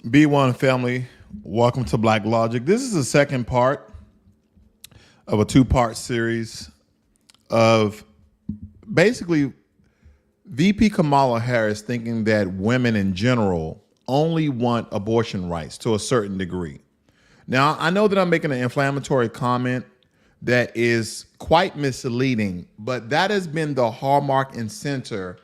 B1 family, welcome to Blacklogic. This is the second part of a two-part series of basically VP Kamala Harris thinking that women in general only want abortion rights to a certain degree. Now, I know that I'm making an inflammatory comment that is quite misleading, but that has been the hallmark and center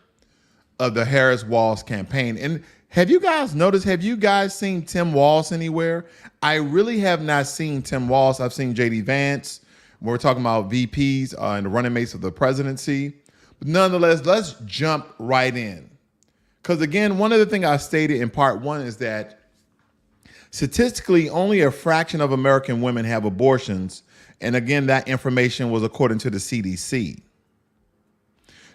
of the Harris-Walz campaign. And have you guys noticed, have you guys seen Tim Walz anywhere? I really have not seen Tim Walz. I've seen JD Vance. We're talking about VPs and the running mates of the presidency. But nonetheless, let's jump right in. Because again, one of the things I stated in part one is that statistically, only a fraction of American women have abortions. And again, that information was according to the CDC.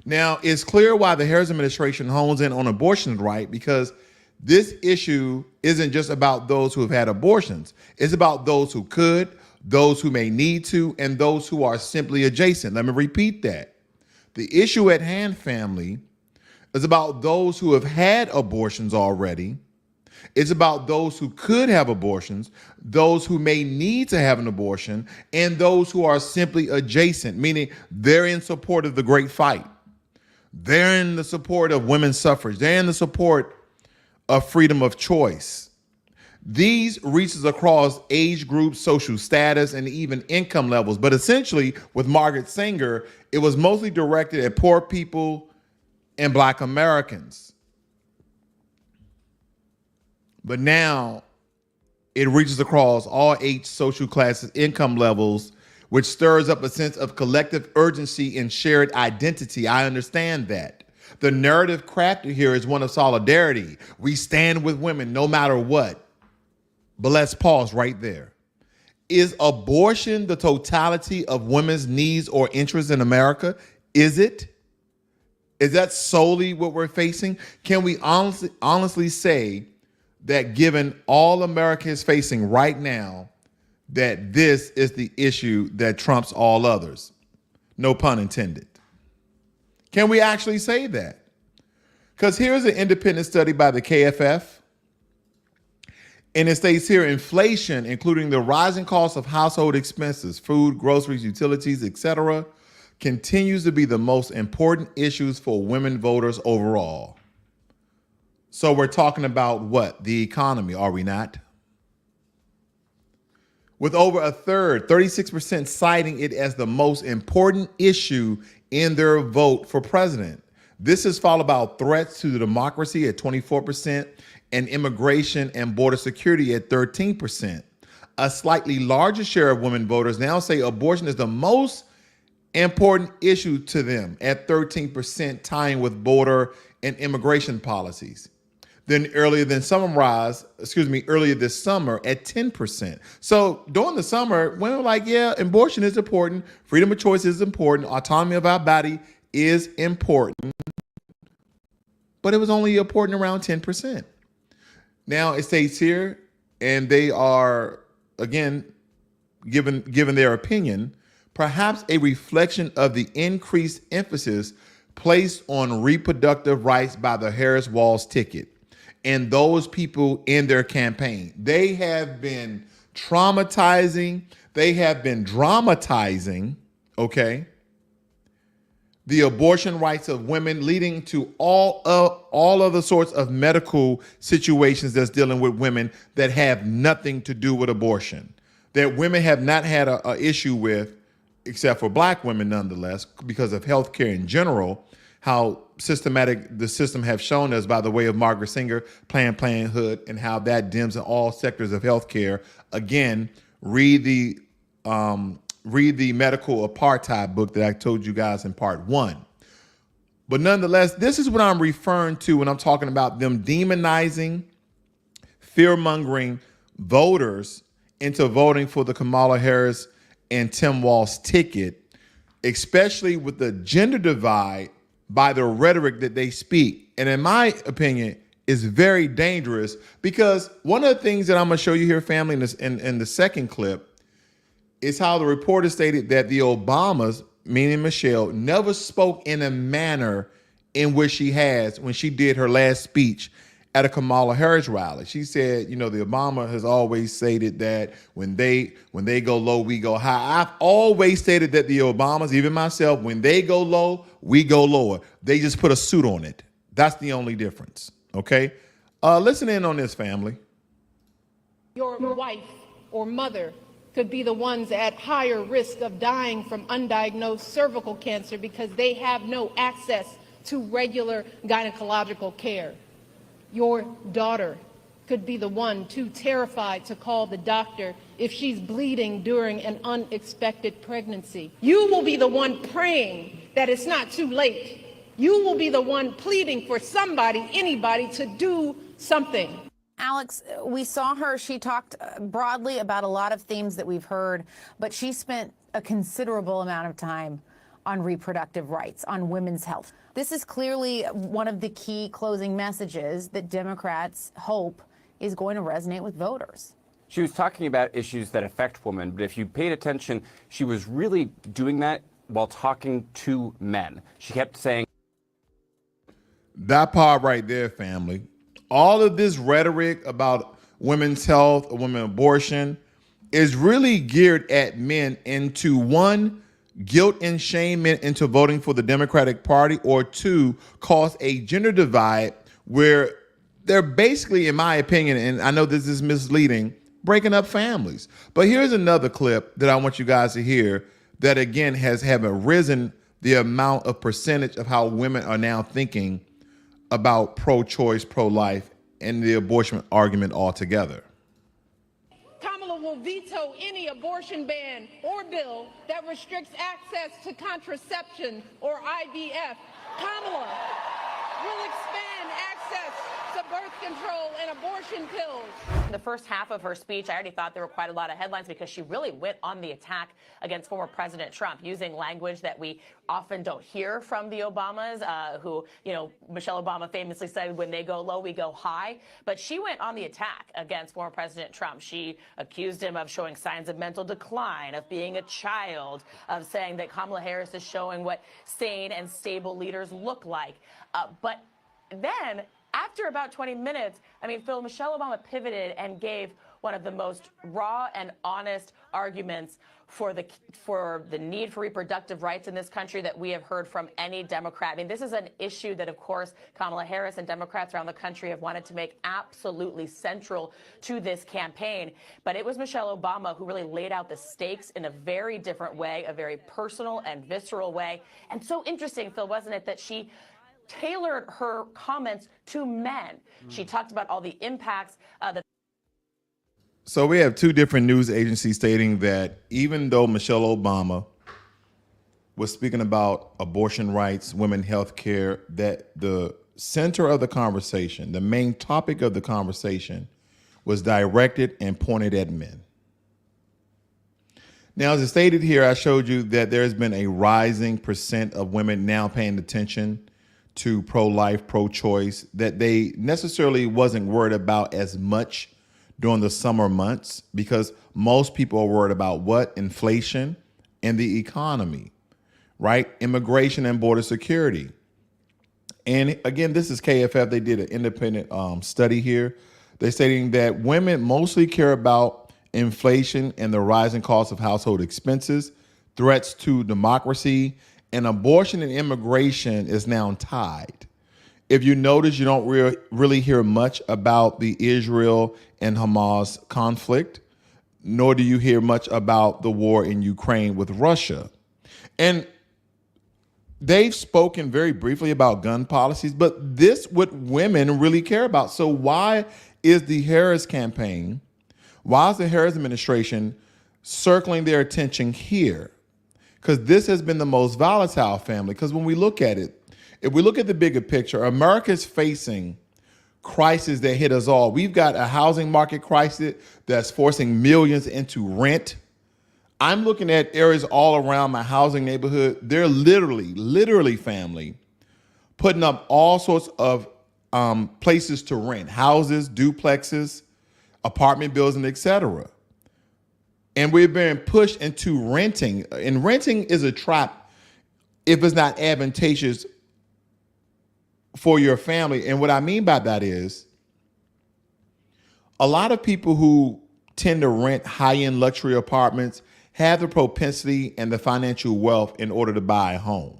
Now, it's clear why the Harris administration hones in on abortion right, because this issue isn't just about those who have had abortions. It's about those who could, those who may need to, and those who are simply adjacent. Let me repeat that. The issue at hand, family, is about those who have had abortions already. It's about those who could have abortions, those who may need to have an abortion, and those who are simply adjacent, meaning they're in support of the great fight. They're in the support of women's suffrage. They're in the support of freedom of choice. These reaches across age groups, social status, and even income levels. But essentially, with Margaret Sanger, it was mostly directed at poor people and Black Americans. But now it reaches across all age, social classes, income levels, which stirs up a sense of collective urgency and shared identity. I understand that. The narrative crafted here is one of solidarity. We stand with women no matter what. But let's pause right there. Is abortion the totality of women's needs or interests in America? Is it? Is that solely what we're facing? Can we honestly say that given all America is facing right now, that this is the issue that trumps all others? No pun intended. Can we actually say that? Because here's an independent study by the KFF. And it states here, inflation, including the rising cost of household expenses, food, groceries, utilities, etc., continues to be the most important issues for women voters overall. So we're talking about what? The economy, are we not? With over a third, 36%, citing it as the most important issue in their vote for president. This is followed by threats to the democracy at 24% and immigration and border security at 13%. A slightly larger share of women voters now say abortion is the most important issue to them at 13%, tying with border and immigration policies. Then earlier this summer at 10%. So during the summer, women were like, yeah, abortion is important. Freedom of choice is important. Autonomy of our body is important. But it was only important around 10%. Now it states here, and they are, again, given their opinion, perhaps a reflection of the increased emphasis placed on reproductive rights by the Harris-Walz ticket and those people in their campaign. They have been traumatizing, they have been dramatizing, okay, the abortion rights of women, leading to all other sorts of medical situations that's dealing with women that have nothing to do with abortion, that women have not had a issue with, except for Black women nonetheless, because of healthcare in general, how systematic the system have shown us by the way of Margaret Sanger, Planned Parenthood, and how that dims in all sectors of healthcare. Again, read the medical apartheid book that I told you guys in part one. But nonetheless, this is what I'm referring to when I'm talking about them demonizing, fear-mongering voters into voting for the Kamala Harris and Tim Walz ticket, especially with the gender divide by the rhetoric that they speak. And in my opinion, is very dangerous, because one of the things that I'm going to show you here, family, in the second clip, is how the reporter stated that the Obamas, meaning Michelle, never spoke in a manner in which she has when she did her last speech at a Kamala Harris rally. She said, the Obama has always stated that when they go low, we go high. I've always stated that the Obamas, even myself, when they go low, we go lower. They just put a suit on it. That's the only difference. Okay? Listen in on this, family. Your wife or mother could be the ones at higher risk of dying from undiagnosed cervical cancer because they have no access to regular gynecological care. Your daughter could be the one too terrified to call the doctor if she's bleeding during an unexpected pregnancy. You will be the one praying that it's not too late. You will be the one pleading for somebody, anybody, to do something. Alex, we saw her. She talked broadly about a lot of themes that we've heard, but she spent a considerable amount of time on reproductive rights, on women's health. This is clearly one of the key closing messages that Democrats hope is going to resonate with voters. She was talking about issues that affect women, but if you paid attention, she was really doing that while talking to men. She kept saying, that part right there, family. All of this rhetoric about women's health or women's abortion is really geared at men into, one, guilt and shame men into voting for the Democratic Party, or two, cause a gender divide where they're basically, in my opinion, and I know this is misleading, breaking up families. But here's another clip that I want you guys to hear that, again, haven't risen the amount of percentage of how women are now thinking about pro-choice, pro-life, and the abortion argument altogether. Kamala will veto any abortion ban or bill that restricts access to contraception or IVF. Kamala will expand access to birth control and abortion pills. The first half of her speech, I already thought there were quite a lot of headlines because she really went on the attack against former President Trump, using language that we often don't hear from the Obamas, who, Michelle Obama famously said, when they go low, we go high. But she went on the attack against former President Trump. She accused him of showing signs of mental decline, of being a child, of saying that Kamala Harris is showing what sane and stable leaders look like. But then, after about 20 minutes, Phil, Michelle Obama pivoted and gave one of the most raw and honest arguments for the need for reproductive rights in this country that we have heard from any Democrat. This is an issue that, of course, Kamala Harris and Democrats around the country have wanted to make absolutely central to this campaign. But it was Michelle Obama who really laid out the stakes in a very different way, a very personal and visceral way. And so interesting, Phil, wasn't it, that she tailored her comments to men. She talked about all the impacts that. So we have two different news agencies stating that even though Michelle Obama was speaking about abortion rights, women's health care, that the center of the conversation, the main topic of the conversation, was directed and pointed at men. Now, as I stated here, I showed you that there's been a rising percent of women now paying attention to pro-life, pro-choice, that they necessarily wasn't worried about as much during the summer months, because most people are worried about what? Inflation and the economy, right? Immigration and border security. And again, this is KFF. They did an independent study here. They're stating that women mostly care about inflation and the rising cost of household expenses, threats to democracy, and abortion and immigration is now tied. If you notice, you don't really hear much about the Israel and Hamas conflict, nor do you hear much about the war in Ukraine with Russia. And they've spoken very briefly about gun policies, but this what women really care about. So why is the Harris campaign, why is the Harris administration circling their attention here? Because this has been the most volatile, family. Because when we look at it, if we look at the bigger picture, America's facing crises that hit us all. We've got a housing market crisis that's forcing millions into rent. I'm looking at areas all around my housing neighborhood. They're literally, family, putting up all sorts of places to rent, houses, duplexes, apartment buildings, etc. And we're being pushed into renting. And renting is a trap if it's not advantageous for your family. And what I mean by that is, a lot of people who tend to rent high-end luxury apartments have the propensity and the financial wealth in order to buy a home.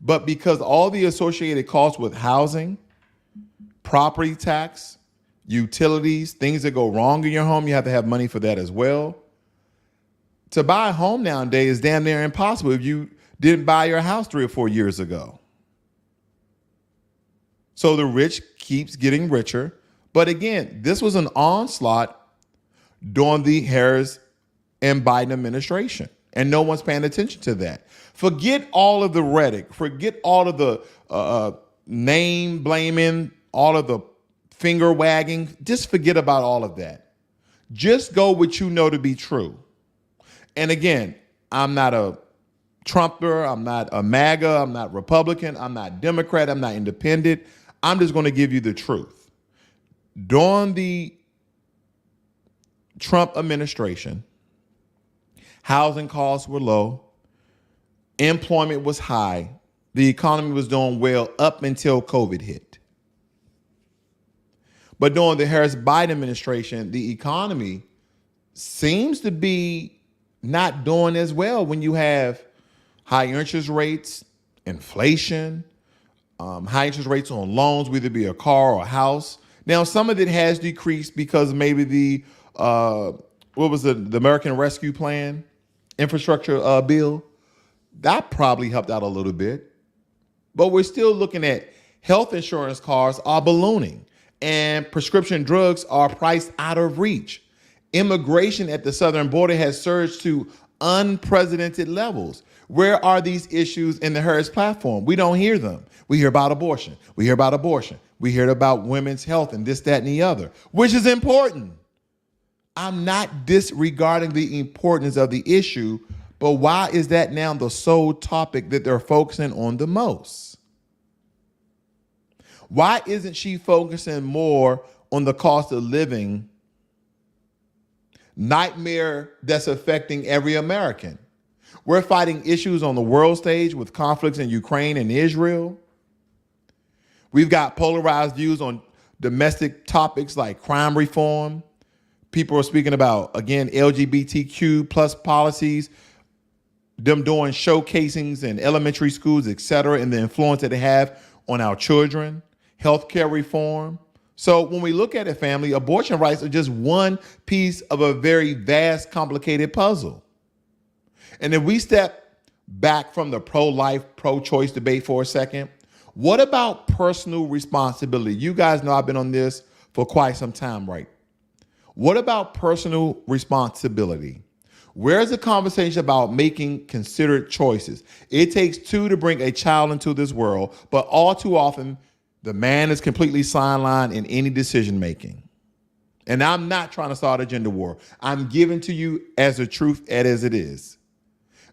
But because all the associated costs with housing, property tax, utilities, things that go wrong in your home, you have to have money for that as well. To buy a home nowadays is damn near impossible if you didn't buy your house 3 or 4 years ago. So the rich keeps getting richer. But again, this was an onslaught during the Harris and Biden administration, and no one's paying attention to that. Forget all of the rhetoric, forget all of the name blaming, all of the finger wagging. Just forget about all of that. Just go what you know to be true. And again, I'm not a Trumper, I'm not a MAGA, I'm not Republican, I'm not Democrat, I'm not independent. I'm just going to give you the truth. During the Trump administration, housing costs were low, employment was high, the economy was doing well up until COVID hit. But during the Harris-Biden administration, the economy seems to be not doing as well when you have high interest rates, inflation, high interest rates on loans, whether it be a car or a house. Now, some of it has decreased because maybe the American Rescue Plan, infrastructure bill, that probably helped out a little bit. But we're still looking at health insurance costs are ballooning and prescription drugs are priced out of reach. Immigration at the southern border has surged to unprecedented levels. Where are these issues in the Harris platform? We don't hear them. We hear about abortion. We hear about abortion. We hear about women's health and this, that, and the other, which is important. I'm not disregarding the importance of the issue, but why is that now the sole topic that they're focusing on the most? Why isn't she focusing more on the cost of living nightmare that's affecting every American? We're fighting issues on the world stage with conflicts in Ukraine and Israel. We've got polarized views on domestic topics like crime reform. People are speaking about, again, LGBTQ plus policies, them doing showcasings in elementary schools, et cetera, and the influence that they have on our children, healthcare reform. So when we look at it, family, abortion rights are just one piece of a very vast, complicated puzzle. And if we step back from the pro-life, pro-choice debate for a second, what about personal responsibility? You guys know I've been on this for quite some time, right? What about personal responsibility? Where's the conversation about making considered choices? It takes two to bring a child into this world, but all too often, the man is completely sidelined in any decision making. And I'm not trying to start a gender war. I'm giving to you as the truth as it is.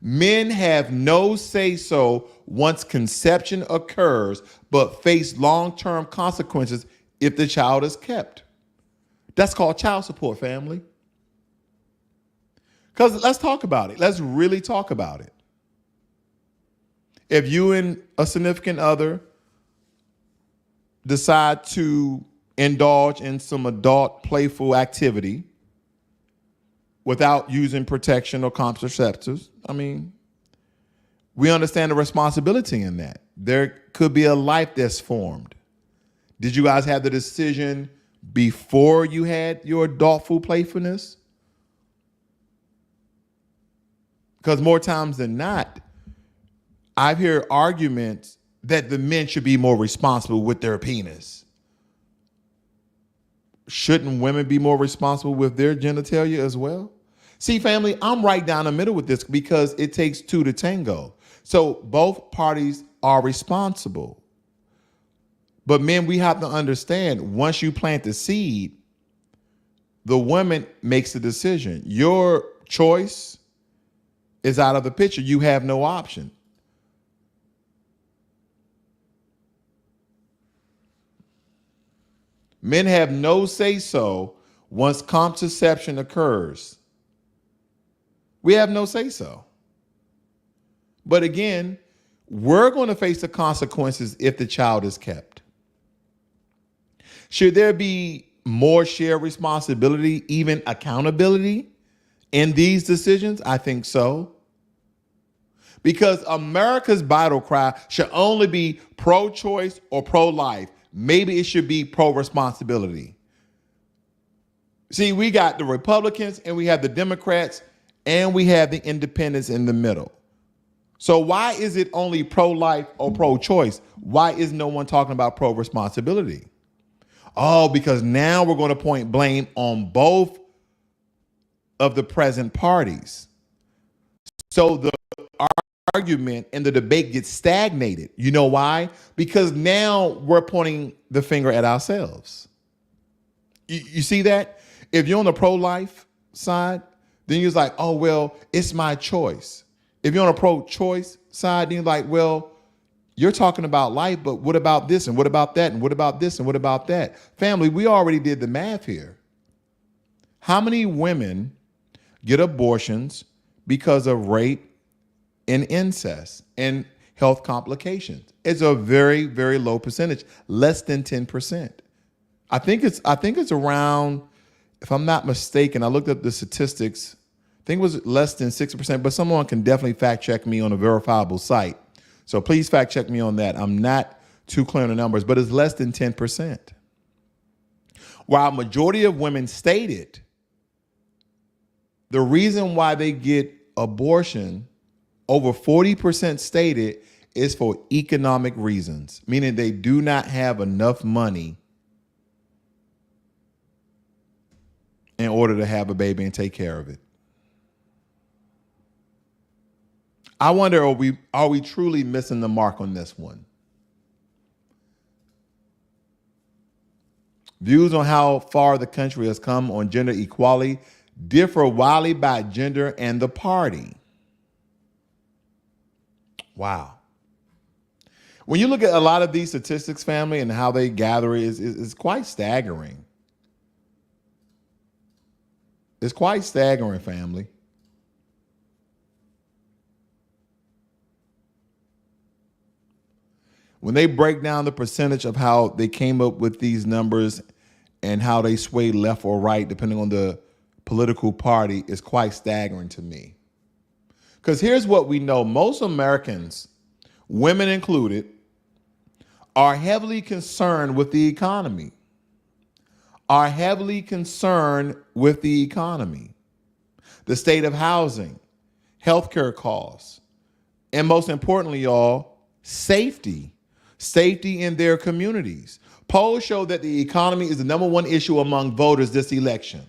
Men have no say-so once conception occurs, but face long-term consequences if the child is kept. That's called child support, family. Because let's talk about it. Let's really talk about it. If you and a significant other decide to indulge in some adult playful activity without using protection or contraceptives, I mean, we understand the responsibility in that. There could be a life that's formed. Did you guys have the decision before you had your adultful playfulness? Because more times than not, I've heard arguments that the men should be more responsible with their penis. Shouldn't women be more responsible with their genitalia as well? See, family, I'm right down the middle with this because it takes two to tango. So both parties are responsible. But men, we have to understand, once you plant the seed, the woman makes the decision. Your choice is out of the picture. You have no option. Men have no say-so once contraception occurs. We have no say-so. But again, we're going to face the consequences if the child is kept. Should there be more shared responsibility, even accountability in these decisions? I think so. Because America's battle cry should only be pro-choice or pro-life. Maybe it should be pro-responsibility. See, we got the Republicans and we have the Democrats and we have the independents in the middle. So why is it only pro-life or pro-choice? Why is no one talking about pro-responsibility? Oh, because now we're going to point blame on both of the present parties. So the argument and the debate gets stagnated. You know why? Because now we're pointing the finger at ourselves. You see that? If you're on the pro-life side, then you're like, oh, well, it's my choice. If you're on a pro-choice side, then you're like, well, you're talking about life, but what about this and what about that and what about this and what about that? Family, we already did the math here. How many women get abortions because of rape and incest and health complications? It's a very, very low percentage, less than 10%. I think it's around, if I'm not mistaken, I looked up the statistics. I think it was less than 60%, but someone can definitely fact check me on a verifiable site. So please fact check me on that. I'm not too clear on the numbers, but it's less than 10%. While majority of women stated the reason why they get abortion, over 40% stated, is for economic reasons, meaning they do not have enough money in order to have a baby and take care of it. I wonder, are we truly missing the mark on this one? Views on how far the country has come on gender equality differ widely by gender and the party. Wow. When you look at a lot of these statistics, family, and how they gather is quite staggering. It's quite staggering, family. When they break down the percentage of how they came up with these numbers and how they sway left or right, depending on the political party, is quite staggering to me. Because here's what we know. Most Americans, women included, are heavily concerned with the economy. The state of housing, healthcare costs, and most importantly, y'all, safety in their communities. Polls show that the economy is the number one issue among voters this election.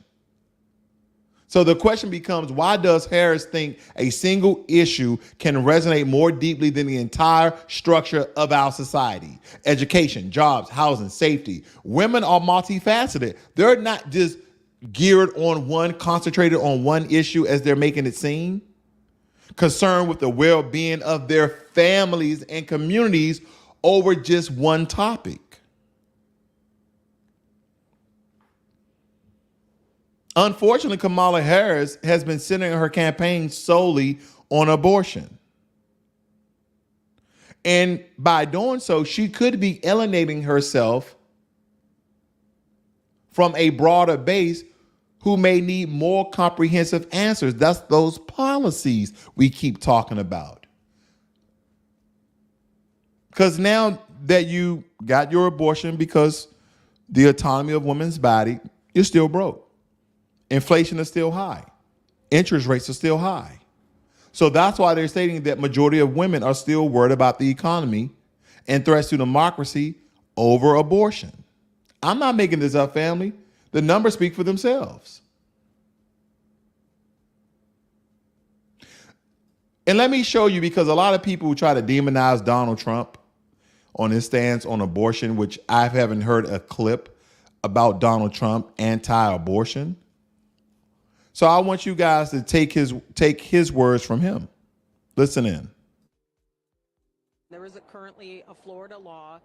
So the question becomes, why does Harris think a single issue can resonate more deeply than the entire structure of our society? Education, jobs, housing, safety. Women are multifaceted. They're not just geared on one, concentrated on one issue as they're making it seem. Concerned with the well-being of their families and communities over just one topic. Unfortunately, Kamala Harris has been centering her campaign solely on abortion. And by doing so, she could be alienating herself from a broader base who may need more comprehensive answers. That's those policies we keep talking about. Because now that you got your abortion because the autonomy of women's body, you're still broke. Inflation is still high. Interest rates are still high. So that's why they're stating that majority of women are still worried about the economy and threats to democracy over abortion. I'm not making this up, family. The numbers speak for themselves. And let me show you, because a lot of people who try to demonize Donald Trump on his stance on abortion, which I haven't heard a clip about Donald Trump anti-abortion. So I want you guys to take his words from him. Listen in. There is currently a Florida law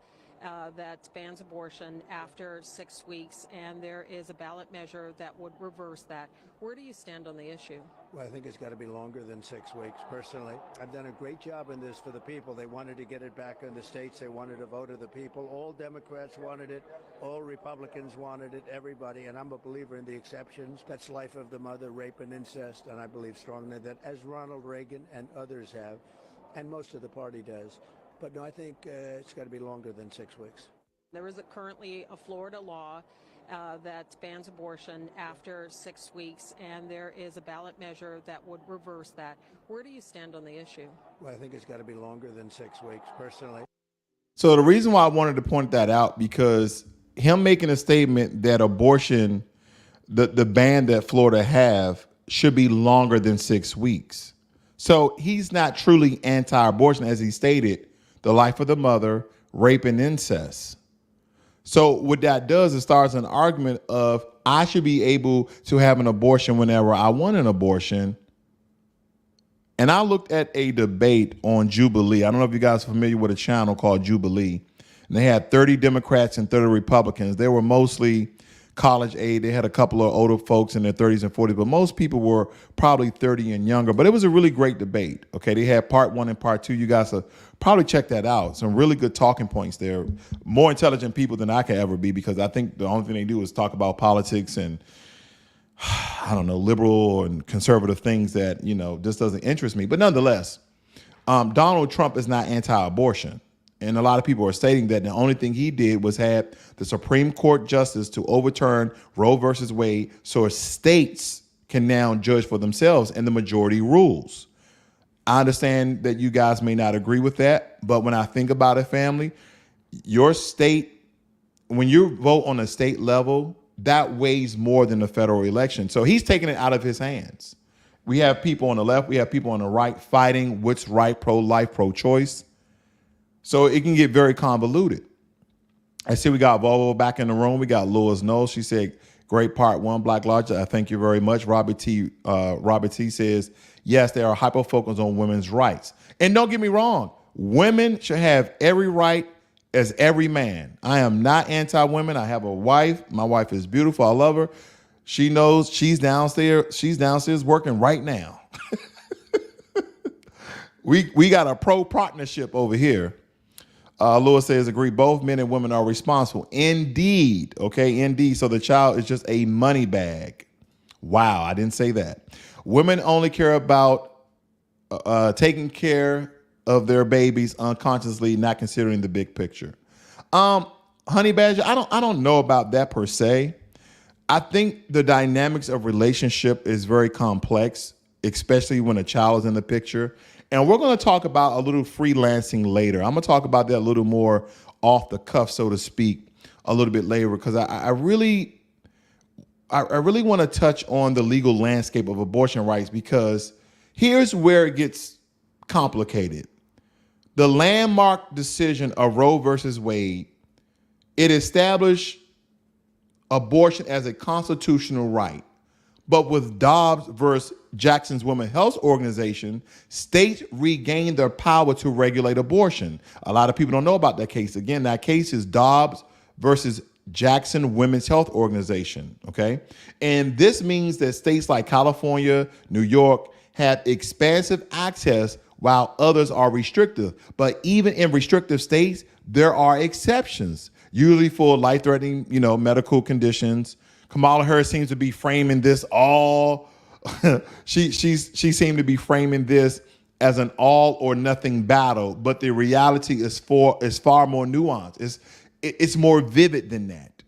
that bans abortion after 6 weeks, and there is a ballot measure that would reverse that. Where do you stand on the issue? Well, I think it's got to be longer than 6 weeks, personally. I've done a great job in this for the people. They wanted to get it back in the states. They wanted a vote of the people. All Democrats wanted it. All Republicans wanted it. Everybody. And I'm a believer in the exceptions. That's life of the mother, rape and incest. And I believe strongly that, as Ronald Reagan and others have, and most of the party does. But no, I think it's got to be longer than 6 weeks. There is currently a Florida law that bans abortion after 6 weeks, and there is a ballot measure that would reverse that. Where do you stand on the issue? Well, I think it's got to be longer than 6 weeks, personally. So the reason why I wanted to point that out, because him making a statement that abortion, the ban that Florida have, should be longer than 6 weeks. So he's not truly anti-abortion, as he stated, the life of the mother, rape and incest. So what that does is starts an argument of I should be able to have an abortion whenever I want an abortion. And I looked at a debate on Jubilee. I don't know if you guys are familiar with a channel called Jubilee. And they had 30 Democrats and 30 Republicans. They were mostly college age. They had a couple of older folks in their 30s and 40s, but most people were probably 30 and younger. But it was a really great debate. Okay, they had part one and part two. You guys should probably check that out. Some really good talking points there. More intelligent people than I could ever be, because I think the only thing they do is talk about politics and, I don't know, liberal and conservative things that, just doesn't interest me. But nonetheless, Donald Trump is not anti-abortion. And a lot of people are stating that the only thing he did was have the Supreme Court justice to overturn Roe versus Wade so states can now judge for themselves and the majority rules. I understand that you guys may not agree with that, but when I think about it, family, your state, when you vote on a state level, that weighs more than the federal election. So he's taking it out of his hands. We have people on the left, we have people on the right fighting what's right, pro-life, pro-choice. So it can get very convoluted. I see we got Volvo back in the room. We got Lois Knowles. She said, great part one, Blacklogic. I thank you very much. Robert T says, yes, they are hyper-focused on women's rights. And don't get me wrong, women should have every right as every man. I am not anti-women. I have a wife. My wife is beautiful. I love her. She knows she's downstairs. She's downstairs working right now. We got a pro partnership over here. Lewis says, agree, both men and women are responsible. Indeed. Okay, indeed. So the child is just a money bag. Wow, I didn't say that. Women only care about taking care of their babies unconsciously, not considering the big picture. Honey Badger, I don't know about that per se. I think the dynamics of relationship is very complex, especially when a child is in the picture. And we're going to talk about a little freelancing later. I'm going to talk about that a little more off the cuff, so to speak, a little bit later, because I really want to touch on the legal landscape of abortion rights, because here's where it gets complicated. The landmark decision of Roe versus Wade, it established abortion as a constitutional right. But with Dobbs versus Jackson's Women's Health Organization, states regained their power to regulate abortion. A lot of people don't know about that case. Again, that case is Dobbs versus Jackson Women's Health Organization, okay? And this means that states like California, New York have expansive access while others are restrictive. But even in restrictive states, there are exceptions, usually for life-threatening, medical conditions. Kamala Harris seems to be framing this all. she seemed to be framing this as an all or nothing battle, but the reality is far more nuanced. It's more vivid than that.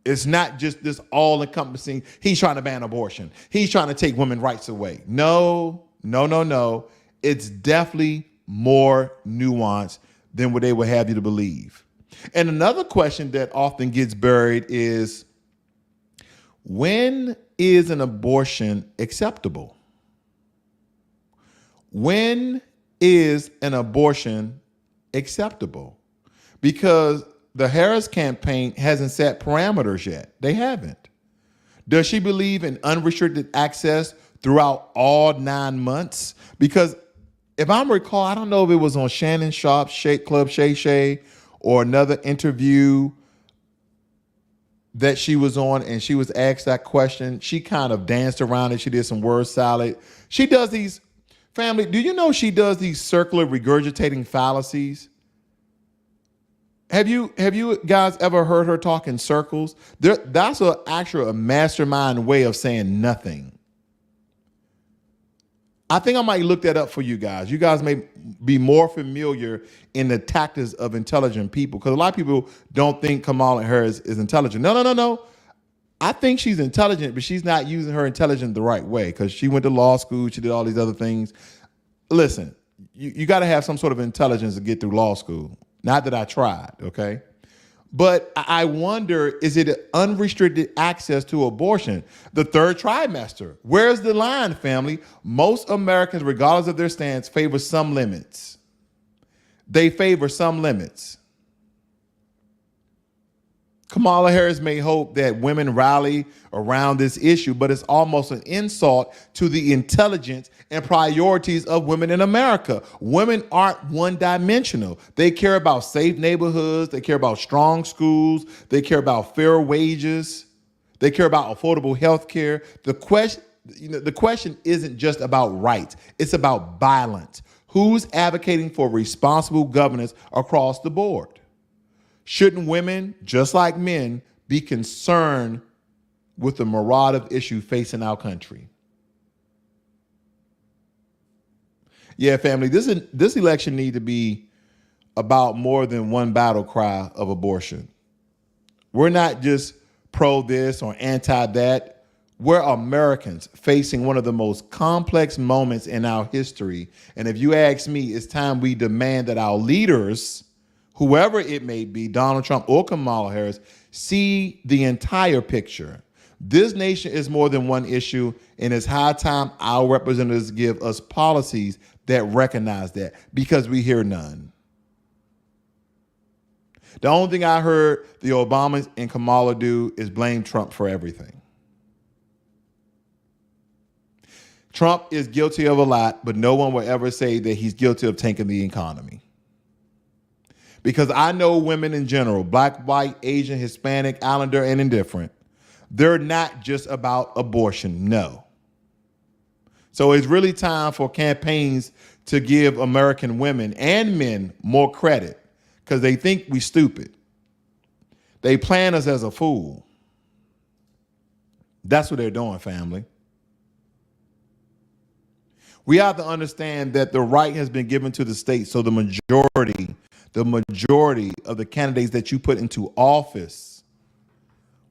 It's not just this all encompassing. He's trying to ban abortion. He's trying to take women's rights away. No. It's definitely more nuanced than what they would have you to believe. And another question that often gets buried is, when is an abortion acceptable? When is an abortion acceptable? Because the Harris campaign hasn't set parameters yet. They haven't. Does she believe in unrestricted access throughout all 9 months? Because if I recall, I don't know if it was on Shannon Sharp's Shake Club Shay Shay or another interview that she was on and she was asked that question, she kind of danced around it. She did some word salad. She does these, family, do you know she does these circular regurgitating fallacies? Have you guys ever heard her talk in circles? That's a mastermind way of saying nothing. I think I might look that up for you guys. You guys may be more familiar in the tactics of intelligent people, because a lot of people don't think Kamala Harris is intelligent. No. I think she's intelligent, but she's not using her intelligence the right way, because she went to law school. She did all these other things. Listen, you got to have some sort of intelligence to get through law school. Not that I tried, okay? But I wonder, is it unrestricted access to abortion? The third trimester. Where's the line, family? Most Americans, regardless of their stance, favor some limits. They favor some limits. Kamala Harris may hope that women rally around this issue, but it's almost an insult to the intelligence and priorities of women in America. Women aren't one-dimensional. They care about safe neighborhoods. They care about strong schools. They care about fair wages. They care about affordable health care. The question isn't just about rights. It's about balance. Who's advocating for responsible governance across the board? Shouldn't women, just like men, be concerned with the myriad of issues facing our country? Yeah, family, this election need to be about more than one battle cry of abortion. We're not just pro this or anti that. We're Americans facing one of the most complex moments in our history. And if you ask me, it's time we demand that our leaders, whoever it may be, Donald Trump or Kamala Harris, see the entire picture. This nation is more than one issue, and it's high time our representatives give us policies that recognize that, because we hear none. The only thing I heard the Obamas and Kamala do is blame Trump for everything. Trump is guilty of a lot, but no one will ever say that he's guilty of tanking the economy. Because I know women in general, black, white, Asian, Hispanic, Islander, and indifferent, they're not just about abortion, no. So it's really time for campaigns to give American women and men more credit, because they think we stupid. They plan us as a fool. That's what they're doing, family. We have to understand that the right has been given to the states, so the majority of the candidates that you put into office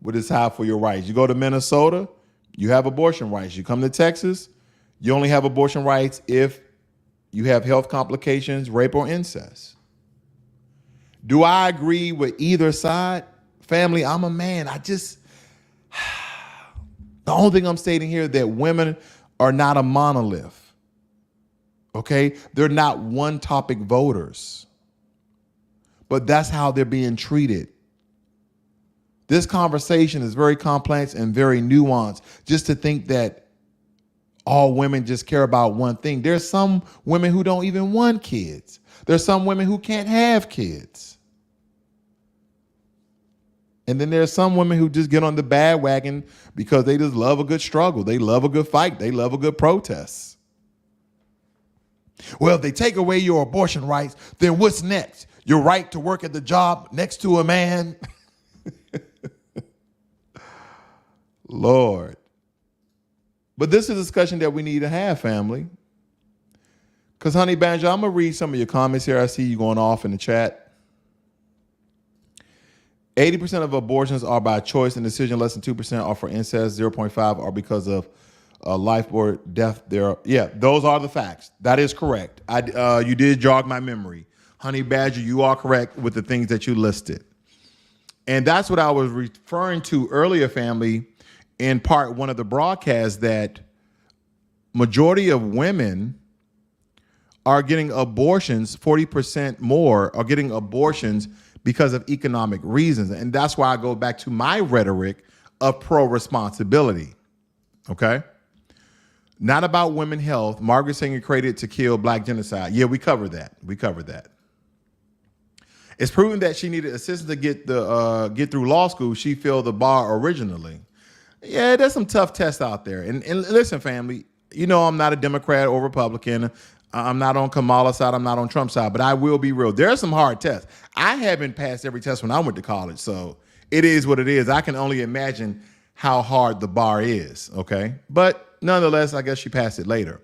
would decide for your rights. You go to Minnesota, you have abortion rights. You come to Texas, you only have abortion rights if you have health complications, rape, or incest. Do I agree with either side? Family, I'm a man. The only thing I'm stating here is that women are not a monolith. Okay? They're not one topic voters. But that's how they're being treated. This conversation is very complex and very nuanced. Just to think that all women just care about one thing. There's some women who don't even want kids. There's some women who can't have kids. And then there's some women who just get on the bandwagon because they just love a good struggle. They love a good fight. They love a good protest. Well, if they take away your abortion rights, then what's next? Your right to work at the job next to a man? Lord. But this is a discussion that we need to have, family. Because, Honey Badger, I'm going to read some of your comments here. I see you going off in the chat. 80% of abortions are by choice and decision. Less than 2% are for incest. 0.5 are because of life or death. Yeah, those are the facts. That is correct. You did jog my memory. Honey Badger, you are correct with the things that you listed. And that's what I was referring to earlier, family, in part one of the broadcasts, that majority of women are getting abortions, 40% more are getting abortions because of economic reasons. And that's why I go back to my rhetoric of pro-responsibility, okay? Not about women's health. Margaret Sanger created to kill black genocide. Yeah, we covered that. It's proven that she needed assistance to get through law school. She failed the bar originally. Yeah, there's some tough tests out there. And listen, family, you know I'm not a Democrat or Republican. I'm not on Kamala's side. I'm not on Trump's side. But I will be real. There are some hard tests. I haven't passed every test when I went to college. So it is what it is. I can only imagine how hard the bar is, okay? But nonetheless, I guess she passed it later.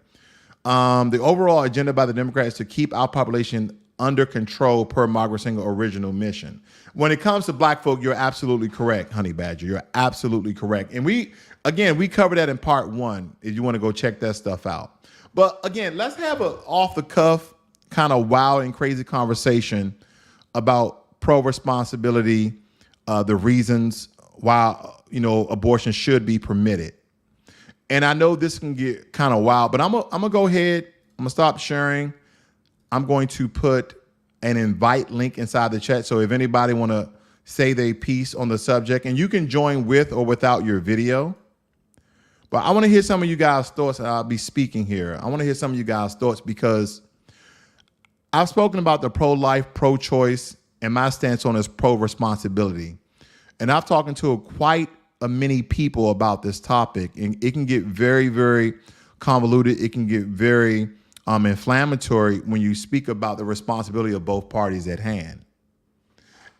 The overall agenda by the Democrats is to keep our population under control per Margaret Sanger's original mission. When it comes to black folk, you're absolutely correct, Honey Badger. You're absolutely correct. And we covered that in part 1 if you want to go check that stuff out. But again, let's have an off-the-cuff, kind of wild and crazy conversation about pro-responsibility, the reasons why, abortion should be permitted. And I know this can get kind of wild, but I'm gonna go ahead. I'm gonna stop sharing. I'm going to put an invite link inside the chat. So if anybody want to say their piece on the subject, and you can join with or without your video. But I want to hear some of you guys' thoughts. I'll be speaking here. I want to hear some of you guys' thoughts because I've spoken about the pro-life, pro-choice, and my stance on is pro-responsibility. And I've talked to quite a many people about this topic, and it can get very, very convoluted. It can get very inflammatory when you speak about the responsibility of both parties at hand.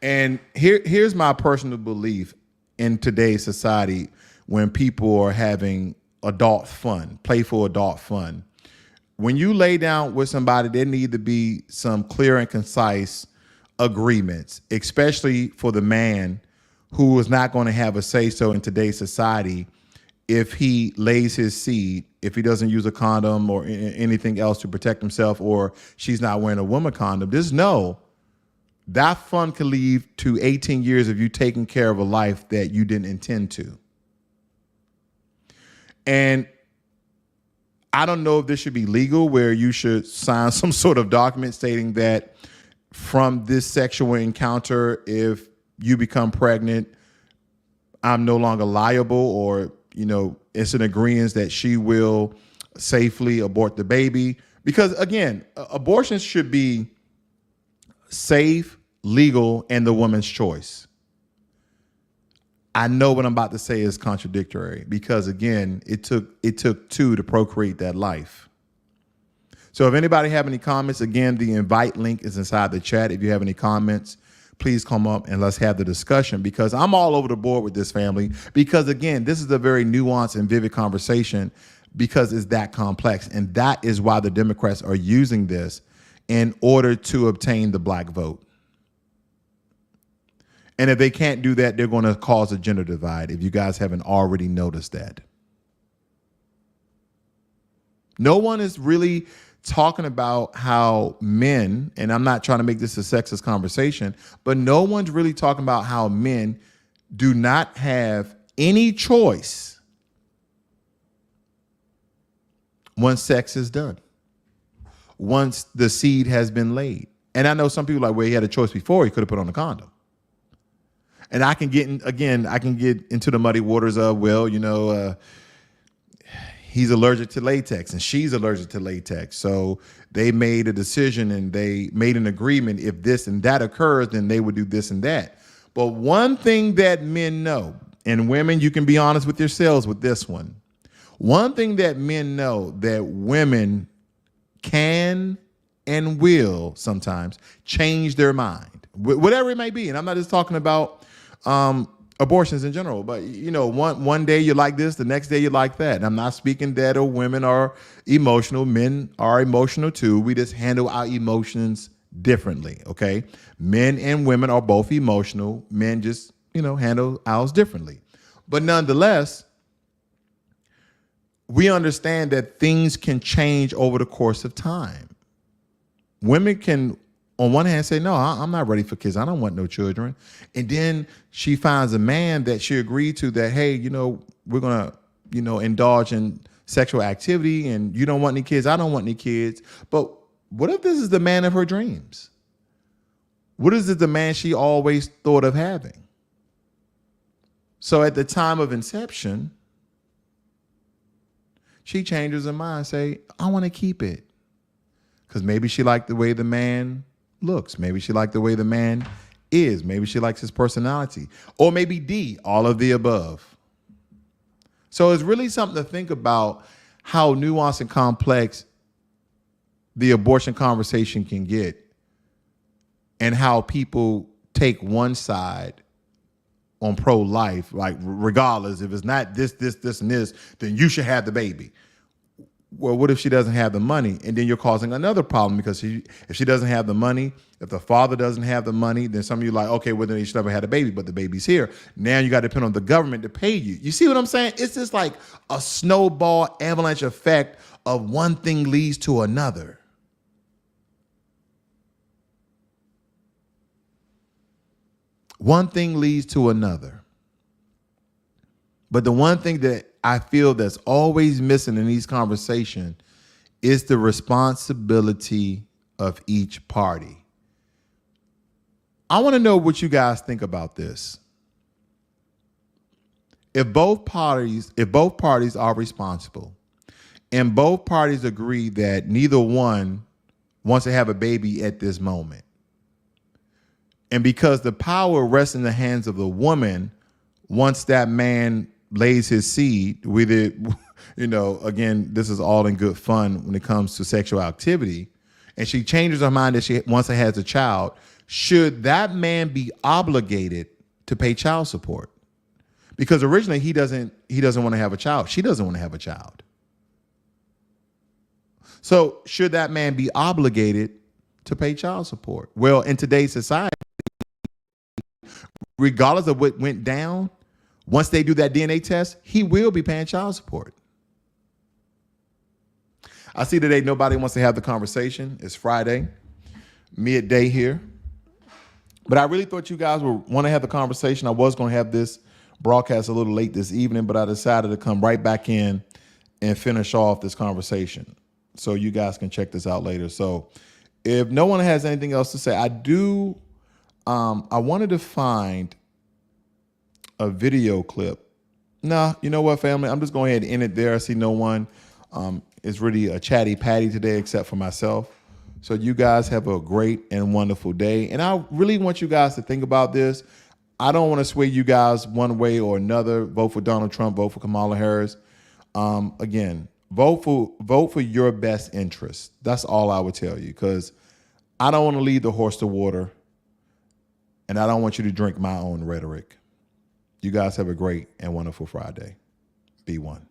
And here's my personal belief in today's society when people are having adult fun, playful adult fun. When you lay down with somebody, there need to be some clear and concise agreements, especially for the man who is not going to have a say-so in today's society if he lays his seed, if he doesn't use a condom or anything else to protect himself, or she's not wearing a woman condom. Just know that fun could lead to 18 years of you taking care of a life that you didn't intend to. And I don't know if this should be legal, where you should sign some sort of document stating that from this sexual encounter, if you become pregnant, I'm no longer liable, or it's an agreement that she will safely abort the baby. Because again, abortion should be safe, legal, and the woman's choice. I know what I'm about to say is contradictory because again, it took two to procreate that life. So if anybody have any comments, again, the invite link is inside the chat. If you have any comments, please come up and let's have the discussion, because I'm all over the board with this, family. Because again, this is a very nuanced and vivid conversation because it's that complex. And that is why the Democrats are using this in order to obtain the black vote. And if they can't do that, they're going to cause a gender divide, if you guys haven't already noticed that. No one is really talking about how men, and I'm not trying to make this a sexist conversation, but no one's really talking about how men do not have any choice once sex is done, once the seed has been laid. And I know some people are like, well, he had a choice before, he could have put on a condom. And I can get into the muddy waters of, he's allergic to latex and she's allergic to latex. So they made a decision and they made an agreement. If this and that occurs, then they would do this and that. But one thing that men know, and women, you can be honest with yourselves with this one. One thing that men know that women can and will sometimes change their mind, whatever it may be. And I'm not just talking about abortions in general, but one day you like this, the next day you like that. And I'm not speaking that women are emotional. Men are emotional too. We just handle our emotions differently. Okay. Men and women are both emotional. Men just, handle ours differently. But nonetheless, we understand that things can change over the course of time. Women can, on one hand, say, no, I'm not ready for kids. I don't want no children. And then she finds a man that she agreed to that, hey, we're going to, indulge in sexual activity and you don't want any kids. I don't want any kids. But what if this is the man of her dreams? What is it the man she always thought of having? So at the time of inception, she changes her mind and say, I want to keep it. Because maybe she liked the way the man looks. Maybe she likes the way the man is. Maybe she likes his personality. Or maybe D, all of the above. So it's really something to think about how nuanced and complex the abortion conversation can get and how people take one side on pro-life, like regardless, if it's not this, and this, then you should have the baby. Well, what if she doesn't have the money? And then you're causing another problem because if she doesn't have the money, if the father doesn't have the money, then some of you are like, okay, well, then you should never had a baby, but the baby's here. Now you got to depend on the government to pay you. You see what I'm saying? It's just like a snowball avalanche effect of one thing leads to another. One thing leads to another. But the one thing that I feel that's always missing in these conversations is the responsibility of each party. I want to know what you guys think about this. If both parties are responsible and both parties agree that neither one wants to have a baby at this moment, and because the power rests in the hands of the woman, once that man lays his seed, with it, again, this is all in good fun when it comes to sexual activity, and she changes her mind that she once has a child, should that man be obligated to pay child support? Because originally he doesn't want to have a child. She doesn't want to have a child. So should that man be obligated to pay child support? Well, in today's society, regardless of what went down, once they do that DNA test, he will be paying child support. I see today nobody wants to have the conversation. It's Friday, midday here. But I really thought you guys would want to have the conversation. I was going to have this broadcast a little late this evening, but I decided to come right back in and finish off this conversation so you guys can check this out later. So if no one has anything else to say, I wanted to find a video clip. Nah, you know what, family? I'm just going ahead and end it there. I see no one. It's really a chatty patty today except for myself. So you guys have a great and wonderful day. And I really want you guys to think about this. I don't want to sway you guys one way or another. Vote for Donald Trump, vote for Kamala Harris. Again, vote for your best interest. That's all I would tell you, because I don't want to lead the horse to water. And I don't want you to drink my own rhetoric. You guys have a great and wonderful Friday. Be one.